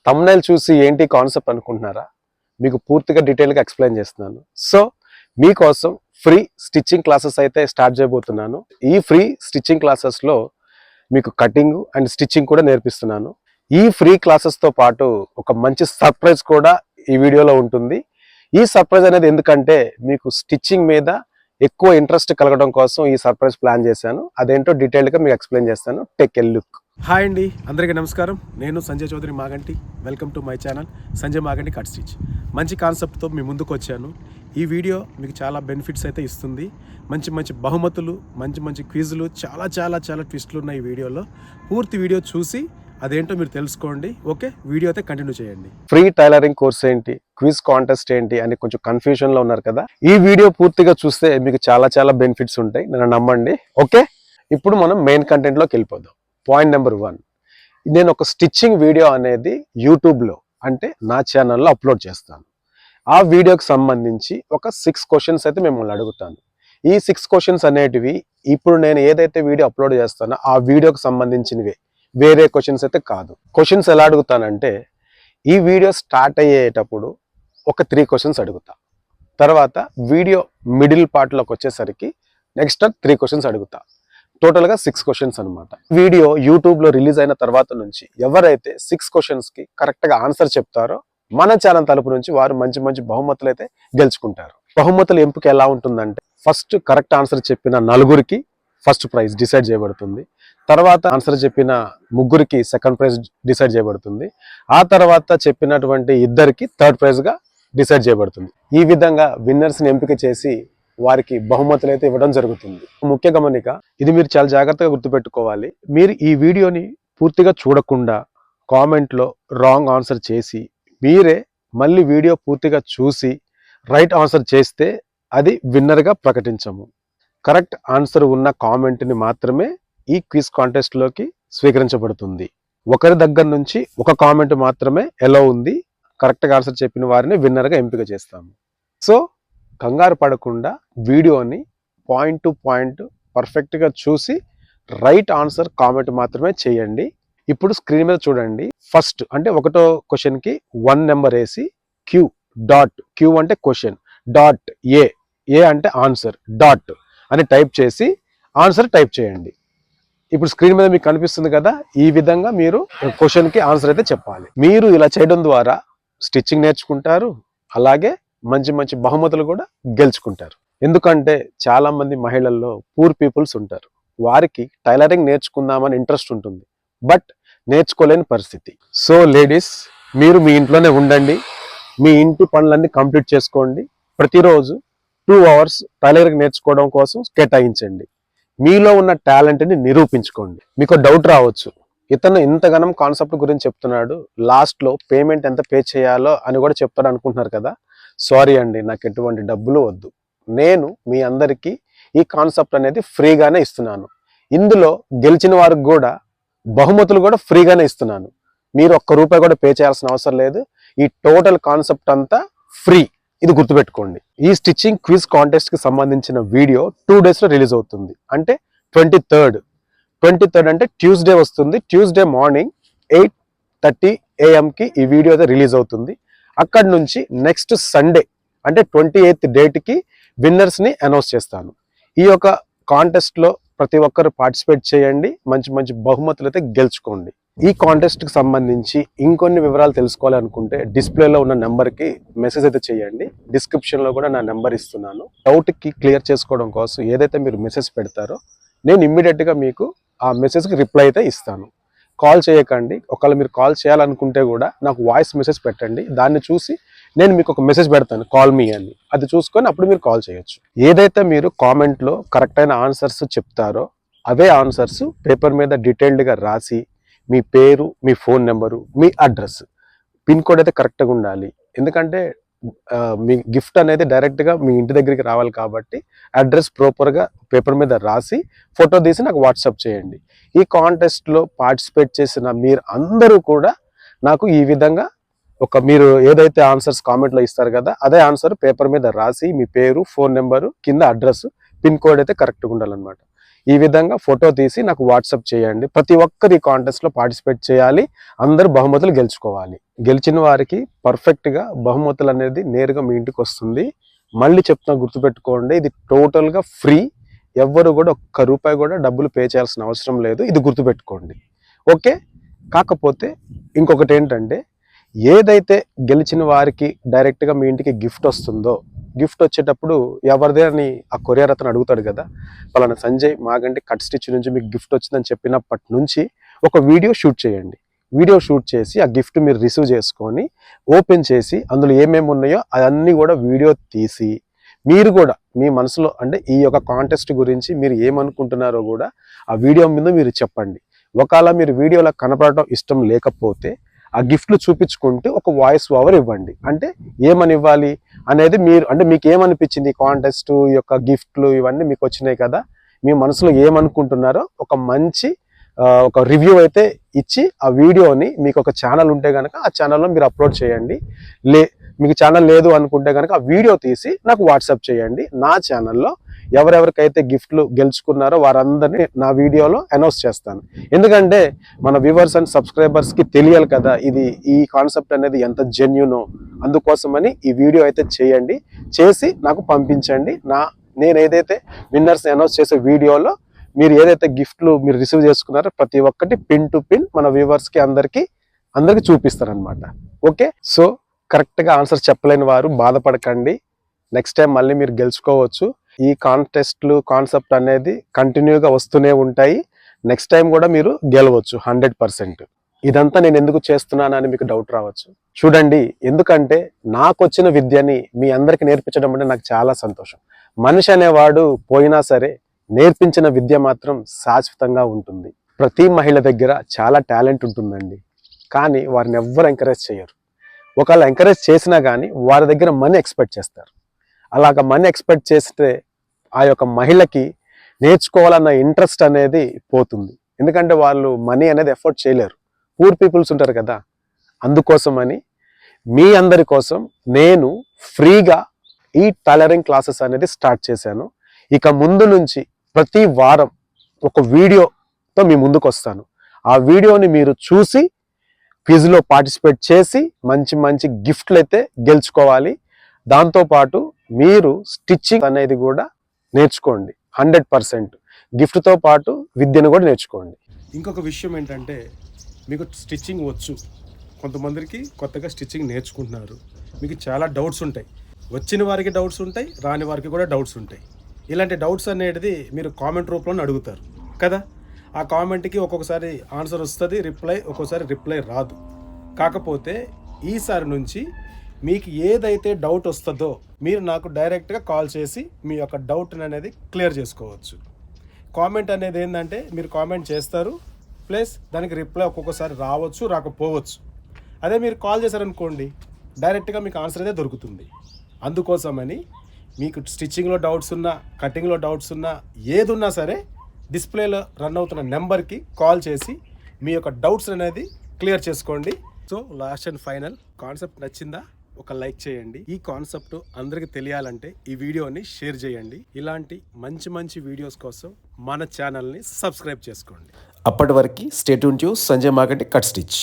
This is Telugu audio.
థంబ్నెయిల్ చూసి ఏంటి కాన్సెప్ట్ అనుకుంటున్నారా? మీకు పూర్తిగా డీటెయిల్గా ఎక్స్ప్లెయిన్ చేస్తున్నాను. సో మీకోసం ఫ్రీ స్టిచ్చింగ్ క్లాసెస్ అయితే స్టార్ట్ చేయబోతున్నాను. ఈ ఫ్రీ స్టిచ్చింగ్ క్లాసెస్లో మీకు కటింగ్ అండ్ స్టిచ్చింగ్ కూడా నేర్పిస్తున్నాను. ఈ ఫ్రీ క్లాసెస్తో పాటు ఒక మంచి సర్ప్రైజ్ కూడా ఈ వీడియోలో ఉంటుంది. ఈ సర్ప్రైజ్ అనేది ఎందుకంటే మీకు స్టిచ్చింగ్ మీద ఎక్కువ ఇంట్రెస్ట్ కలగడం కోసం ఈ సర్ప్రైజ్ ప్లాన్ చేశాను. అదేంటో డీటెయిల్గా మీకు ఎక్స్ప్లెయిన్ చేస్తాను. Take a look. హాయ్ అండి, అందరికీ నమస్కారం. నేను Sanjay Chaudhary Maganti. Welcome to my channel Sanjay Maganti cut stitch. మంచి కాన్సెప్ట్తో మీ ముందుకు వచ్చాను. ఈ వీడియో మీకు చాలా బెనిఫిట్స్ అయితే ఇస్తుంది. మంచి మంచి బహుమతులు, మంచి మంచి క్విజ్లు, చాలా ట్విస్టులు ఉన్నాయి ఈ వీడియోలో. పూర్తి వీడియో చూసి అదేంటో మీరు తెలుసుకోండి. ఓకే, వీడియో అయితే కంటిన్యూ చేయండి. ఫ్రీ టైలరింగ్ కోర్స్ ఏంటి, క్విజ్ కాంటెస్ట్ ఏంటి అని కొంచెం కన్ఫ్యూజన్లో ఉన్నారు కదా. ఈ వీడియో పూర్తిగా చూస్తే మీకు చాలా బెనిఫిట్స్ ఉంటాయి, నన్ను నమ్మండి. ఓకే, ఇప్పుడు మనం మెయిన్ కంటెంట్లోకి వెళ్ళిపోదాం. పాయింట్ నెంబర్ 1, నేను ఒక స్టిచ్చింగ్ వీడియో అనేది యూట్యూబ్లో అంటే నా ఛానల్లో అప్లోడ్ చేస్తాను. ఆ వీడియోకి సంబంధించి ఒక 6 క్వశ్చన్స్ అయితే మిమ్మల్ని అడుగుతాను. ఈ 6 క్వశ్చన్స్ అనేటివి ఇప్పుడు నేను ఏదైతే వీడియో అప్లోడ్ చేస్తానో ఆ వీడియోకి సంబంధించినవే, వేరే క్వశ్చన్స్ అయితే కాదు. క్వశ్చన్స్ ఎలా అడుగుతానంటే, ఈ వీడియో స్టార్ట్ అయ్యేటప్పుడు ఒక 3 క్వశ్చన్స్ అడుగుతా. తర్వాత వీడియో మిడిల్ పార్ట్లోకి వచ్చేసరికి నెక్స్ట్ 3 క్వశ్చన్స్ అడుగుతా. టోటల్గా 6 క్వశ్చన్స్ అనమాట. వీడియో యూట్యూబ్లో రిలీజ్ అయిన తర్వాత నుంచి ఎవరైతే 6 క్వశ్చన్స్కి కరెక్ట్గా ఆన్సర్ చెప్తారో మన ఛానల్ తరపు నుంచి వారు మంచి బహుమతులు అయితే గెలుచుకుంటారు. బహుమతుల ఎంపిక ఎలా ఉంటుందంటే, ఫస్ట్ కరెక్ట్ ఆన్సర్ చెప్పిన 4కి ఫస్ట్ ప్రైజ్ డిసైడ్ చేయబడుతుంది. తర్వాత ఆన్సర్ చెప్పిన 3కి సెకండ్ ప్రైజ్ డిసైడ్ చేయబడుతుంది. ఆ తర్వాత చెప్పినటువంటి 2కి థర్డ్ ప్రైజ్గా డిసైడ్ చేయబడుతుంది. ఈ విధంగా విన్నర్స్ని ఎంపిక చేసి వారికి బహుమతులు అయితే ఇవ్వడం జరుగుతుంది. ముఖ్య గమనిక, ఇది మీరు చాలా జాగ్రత్తగా గుర్తుపెట్టుకోవాలి. మీరు ఈ వీడియోని పూర్తిగా చూడకుండా కామెంట్లో రాంగ్ ఆన్సర్ చేసి మీరే మళ్ళీ వీడియో పూర్తిగా చూసి రైట్ ఆన్సర్ చేస్తే అది విన్నర్గా ప్రకటించము. కరెక్ట్ ఆన్సర్ ఉన్న కామెంట్ని మాత్రమే ఈ క్విజ్ కాంటెస్ట్లోకి స్వీకరించబడుతుంది. ఒకరి దగ్గర నుంచి ఒక కామెంట్ మాత్రమే ఎలా ఉంది. కరెక్ట్గా ఆన్సర్ చెప్పిన వారిని విన్నర్గా ఎంపిక చేస్తాము. సో కంగారు పడకుండా వీడియోని పాయింట్ టు పాయింట్ పర్ఫెక్ట్గా చూసి రైట్ ఆన్సర్ కామెంట్ మాత్రమే చేయండి. ఇప్పుడు స్క్రీన్ మీద చూడండి. ఫస్ట్ అంటే 1వ క్వశ్చన్కి 1 నెంబర్ వేసి క్యూ అంటే క్వశ్చన్, డాట్ ఏ అంటే ఆన్సర్, డాట్ అని టైప్ చేసి ఆన్సర్ టైప్ చేయండి. ఇప్పుడు స్క్రీన్ మీద మీకు కనిపిస్తుంది కదా, ఈ విధంగా మీరు క్వశ్చన్కి ఆన్సర్ అయితే చెప్పాలి. మీరు ఇలా చేయడం ద్వారా స్టిచ్చింగ్ నేర్చుకుంటారు, అలాగే మంచి బహుమతులు కూడా గెలుచుకుంటారు. ఎందుకంటే చాలా మంది మహిళల్లో పూర్ పీపుల్స్ ఉంటారు. వారికి టైలరింగ్ నేర్చుకుందామని ఇంట్రెస్ట్ ఉంటుంది, బట్ నేర్చుకోలేని పరిస్థితి. సో లేడీస్, మీరు మీ ఇంట్లోనే ఉండండి, మీ ఇంటి పనులన్నీ కంప్లీట్ చేసుకోండి. ప్రతిరోజు 2 అవర్స్ టైలరింగ్ నేర్చుకోవడం కోసం కేటాయించండి. మీలో ఉన్న టాలెంట్ని నిరూపించుకోండి. మీకు డౌట్ రావచ్చు, ఇతను ఇంతగానం కాన్సెప్ట్ గురించి చెప్తున్నాడు, లాస్ట్లో పేమెంట్ ఎంత పే చేయాలో అని కూడా చెప్తాడు అనుకుంటున్నారు కదా. సారీ అండి, నాకు ఎటువంటి డబ్బులు వద్దు. నేను మీ అందరికీ ఈ కాన్సెప్ట్ అనేది ఫ్రీగానే ఇస్తున్నాను. ఇందులో గెలిచిన వారికి కూడా బహుమతులు కూడా ఫ్రీగానే ఇస్తున్నాను. మీరు ₹1 కూడా పే చేయాల్సిన అవసరం లేదు. ఈ టోటల్ కాన్సెప్ట్ అంతా ఫ్రీ, ఇది గుర్తుపెట్టుకోండి. ఈ స్టిచ్చింగ్ క్విజ్ కాంటెస్ట్కి సంబంధించిన వీడియో 2 డేస్లో రిలీజ్ అవుతుంది. అంటే 23rd అంటే ట్యూస్డే వస్తుంది. ట్యూస్డే మార్నింగ్ 8:30 AM ఈ వీడియో అయితే రిలీజ్ అవుతుంది. అక్కడి నుంచి నెక్స్ట్ సండే అంటే 28th డేట్కి విన్నర్స్ని అనౌన్స్ చేస్తాను. ఈ యొక్క కాంటెస్ట్లో ప్రతి ఒక్కరు పార్టిసిపేట్ చేయండి, మంచి బహుమతులు అయితే గెలుచుకోండి. ఈ కాంటెస్ట్కి సంబంధించి ఇంకొన్ని వివరాలు తెలుసుకోవాలనుకుంటే డిస్ప్లేలో ఉన్న నెంబర్కి మెసేజ్ అయితే చేయండి. డిస్క్రిప్షన్లో కూడా నా నెంబర్ ఇస్తున్నాను. డౌట్కి క్లియర్ చేసుకోవడం కోసం ఏదైతే మీరు మెసేజ్ పెడతారో నేను ఇమ్మీడియట్గా మీకు ఆ మెసేజ్కి రిప్లై అయితే ఇస్తాను. కాల్ చేయకండి. ఒకవేళ మీరు కాల్ చేయాలనుకుంటే కూడా నాకు వాయిస్ మెసేజ్ పెట్టండి. దాన్ని చూసి నేను మీకు ఒక మెసేజ్ పెడతాను, కాల్ మీ అని. అది చూసుకొని అప్పుడు మీరు కాల్ చేయొచ్చు. ఏదైతే మీరు కామెంట్లో కరెక్ట్ అయిన ఆన్సర్స్ చెప్తారో అవే ఆన్సర్స్ పేపర్ మీద డీటెయిల్డ్గా రాసి మీ పేరు, మీ ఫోన్ నెంబరు, మీ అడ్రస్, పిన్ కోడ్ అయితే కరెక్ట్గా ఉండాలి. ఎందుకంటే మీ గిఫ్ట్ అనేది డైరెక్ట్గా మీ ఇంటి దగ్గరికి రావాలి కాబట్టి అడ్రస్ ప్రాపర్గా పేపర్ మీద రాసి ఫోటో తీసి నాకు వాట్సాప్ చేయండి. ఈ కాంటెస్ట్లో పార్టిసిపేట్ చేసిన మీరు అందరూ కూడా నాకు ఈ విధంగా మీరు ఏదైతే ఆన్సర్స్ కామెంట్లో ఇస్తారు కదా, అదే ఆన్సర్ పేపర్ మీద రాసి మీ పేరు, ఫోన్ నెంబరు, కింద అడ్రస్, పిన్ కోడ్ అయితే కరెక్ట్గా ఉండాలన్నమాట. ఈ విధంగా ఫోటో తీసి నాకు వాట్సాప్ చేయండి. ప్రతి ఒక్కరు ఈ కాంటెస్ట్లో పార్టిసిపేట్ చేయాలి, అందరు బహుమతులు గెలుచుకోవాలి. గెలిచిన వారికి పర్ఫెక్ట్గా బహుమతులు అనేది నేరుగా మీ ఇంటికి వస్తుంది. మళ్ళీ చెప్తున్నా, గుర్తుపెట్టుకోండి, ఇది టోటల్గా ఫ్రీ. ఎవ్వరు కూడా ఒక్క రూపాయి కూడా డబ్బులు పే చేయాల్సిన అవసరం లేదు, ఇది గుర్తుపెట్టుకోండి. ఓకే. కాకపోతే ఇంకొకటి ఏంటంటే, ఏదైతే గెలిచిన వారికి డైరెక్ట్గా మీ ఇంటికి గిఫ్ట్ వస్తుందో, గిఫ్ట్ వచ్చేటప్పుడు ఎవరిదే అని ఆ కొరియర్ అతను అడుగుతాడు కదా, పలానా సంజయ్ మాగంటి కట్ స్టిచ్ నుంచి మీకు గిఫ్ట్ వచ్చిందని చెప్పినప్పటి నుంచి ఒక వీడియో షూట్ చేయండి. వీడియో షూట్ చేసి ఆ గిఫ్ట్ మీరు రిసీవ్ చేసుకొని ఓపెన్ చేసి అందులో ఏమేమి ఉన్నాయో అవన్నీ కూడా వీడియో తీసి, మీరు కూడా మీ మనసులో అంటే ఈ యొక్క కాంటెస్ట్ గురించి మీరు ఏమనుకుంటున్నారో కూడా ఆ వీడియో మీద మీరు చెప్పండి. ఒకవేళ మీరు వీడియోలో కనపడటం ఇష్టం లేకపోతే ఆ గిఫ్ట్లు చూపించుకుంటూ ఒక వాయిస్ ఓవర్ ఇవ్వండి. అంటే ఏమని ఇవ్వాలి అనేది మీరు, అంటే మీకు ఏమనిపించింది కాంటెస్ట్ యొక్క గిఫ్ట్లు ఇవన్నీ మీకు వచ్చినాయి కదా, మీ మనసులో ఏమనుకుంటున్నారో ఒక మంచి ఒక రివ్యూ అయితే ఇచ్చి ఆ వీడియోని, మీకు ఒక ఛానల్ ఉంటే కనుక ఆ ఛానల్లో మీరు అప్లోడ్ చేయండి. మీకు ఛానల్ లేదు అనుకుంటే కనుక ఆ వీడియో తీసి నాకు వాట్సాప్ చేయండి. నా ఛానల్లో ఎవరెవరికైతే గిఫ్ట్లు గెలుచుకున్నారో వారందరినీ నా వీడియోలో అనౌన్స్ చేస్తాను. ఎందుకంటే మన వ్యూవర్స్ అండ్ సబ్స్క్రైబర్స్కి తెలియాలి కదా ఇది, ఈ కాన్సెప్ట్ అనేది ఎంత జెన్యూనో. అందుకోసమని ఈ వీడియో అయితే చేయండి, చేసి నాకు పంపించండి. నేను ఏదైతే విన్నర్స్ అనౌన్స్ చేసే వీడియోలో మీరు ఏదైతే గిఫ్ట్లు మీరు రిసీవ్ చేసుకున్నారో ప్రతి ఒక్కటి పిన్ టు పిన్ మన వ్యూవర్స్కి అందరికీ చూపిస్తారనమాట. ఓకే. సో కరెక్ట్గా ఆన్సర్ చెప్పలేని వారు బాధపడకండి, నెక్స్ట్ టైం మళ్ళీ మీరు గెలుచుకోవచ్చు. ఈ కాంటెస్ట్లు కాన్సెప్ట్ అనేది కంటిన్యూగా వస్తూనే ఉంటాయి. నెక్స్ట్ టైం కూడా మీరు గెలవచ్చు 100%. ఇదంతా నేను ఎందుకు చేస్తున్నానని మీకు డౌట్ రావచ్చు. చూడండి, ఎందుకంటే నాకు వచ్చిన విద్యని మీ అందరికి నేర్పించడం అంటే నాకు చాలా సంతోషం. మనిషి అనేవాడు పోయినా సరే నేర్పించిన విద్య మాత్రం శాశ్వతంగా ఉంటుంది. ప్రతి మహిళ దగ్గర చాలా టాలెంట్ ఉంటుందండి, కానీ వారిని ఎవ్వరు ఎంకరేజ్ చేయరు. ఒకవేళ ఎంకరేజ్ చేసినా కానీ వారి దగ్గర మనీ ఎక్స్పెక్ట్ చేస్తారు. అలాగ మనీ ఎక్స్పెక్ట్ చేస్తే ఆ యొక్క మహిళకి నేర్చుకోవాలన్న ఇంట్రెస్ట్ అనేది పోతుంది. ఎందుకంటే వాళ్ళు మనీ అనేది ఎఫోర్డ్ చేయలేరు, పూర్ పీపుల్స్ ఉంటారు కదా. అందుకోసమని మీ అందరి కోసం నేను ఫ్రీగా ఈ టైలరింగ్ క్లాసెస్ అనేది స్టార్ట్ చేశాను. ఇక ముందు నుంచి ప్రతి వారం ఒక వీడియోతో మీ ముందుకు వస్తాను. ఆ వీడియోని మీరు చూసి క్విజ్లో పార్టిసిపేట్ చేసి మంచి మంచి గిఫ్ట్లు అయితే గెలుచుకోవాలి. దాంతోపాటు మీరు స్టిచ్చింగ్ అనేది కూడా నేర్చుకోండి. 100% గిఫ్ట్తో పాటు విద్యను కూడా నేర్చుకోండి. ఇంకొక విషయం ఏంటంటే, మీకు స్టిచ్చింగ్ వచ్చు, కొంతమందికి కొత్తగా స్టిచ్చింగ్ నేర్చుకుంటున్నారు, మీకు చాలా డౌట్స్ ఉంటాయి. వచ్చిన వారికి డౌట్స్ ఉంటాయి, రాని వారికి కూడా డౌట్స్ ఉంటాయి. ఇలాంటి డౌట్స్ అనేది మీరు కామెంట్ రూపంలో అడుగుతారు కదా. ఆ కామెంట్కి ఒక్కొక్కసారి ఆన్సర్ వస్తుంది, ఒక్కొక్కసారి రిప్లై రాదు. కాకపోతే ఈసారి నుంచి మీకు ఏదైతే డౌట్ వస్తుందో మీరు నాకు డైరెక్ట్గా కాల్ చేసి మీ యొక్క డౌట్ అనేది క్లియర్ చేసుకోవచ్చు. కామెంట్ అనేది ఏంటంటే, మీరు కామెంట్ చేస్తారు ప్లస్ దానికి రిప్లై ఒక్కొక్కసారి రావచ్చు, రాకపోవచ్చు. అదే మీరు కాల్ చేశారనుకోండి, డైరెక్ట్గా మీకు ఆన్సర్ అయితే దొరుకుతుంది. అందుకోసమని మీకు స్టిచ్చింగ్లో డౌట్స్ ఉన్నా, కటింగ్లో డౌట్స్ ఉన్నా, ఏది ఉన్నా సరే డిస్ప్లేలో రన్ అవుతున్న నెంబర్కి కాల్ చేసి మీ యొక్క డౌట్స్ అనేది క్లియర్ చేసుకోండి. So last and final, concept నచ్చిందా? ఒక లైక్ చేయండి. ఈ కాన్సెప్ట్ అందరికీ తెలియాలంటే ఈ వీడియోని షేర్ చేయండి. ఇలాంటి మంచి మంచి వీడియోస్ కోసం మన ఛానల్ని సబ్స్క్రైబ్ చేసుకోండి. అప్పటి వరకు stay tune to Sanjay Maganti cut stitch.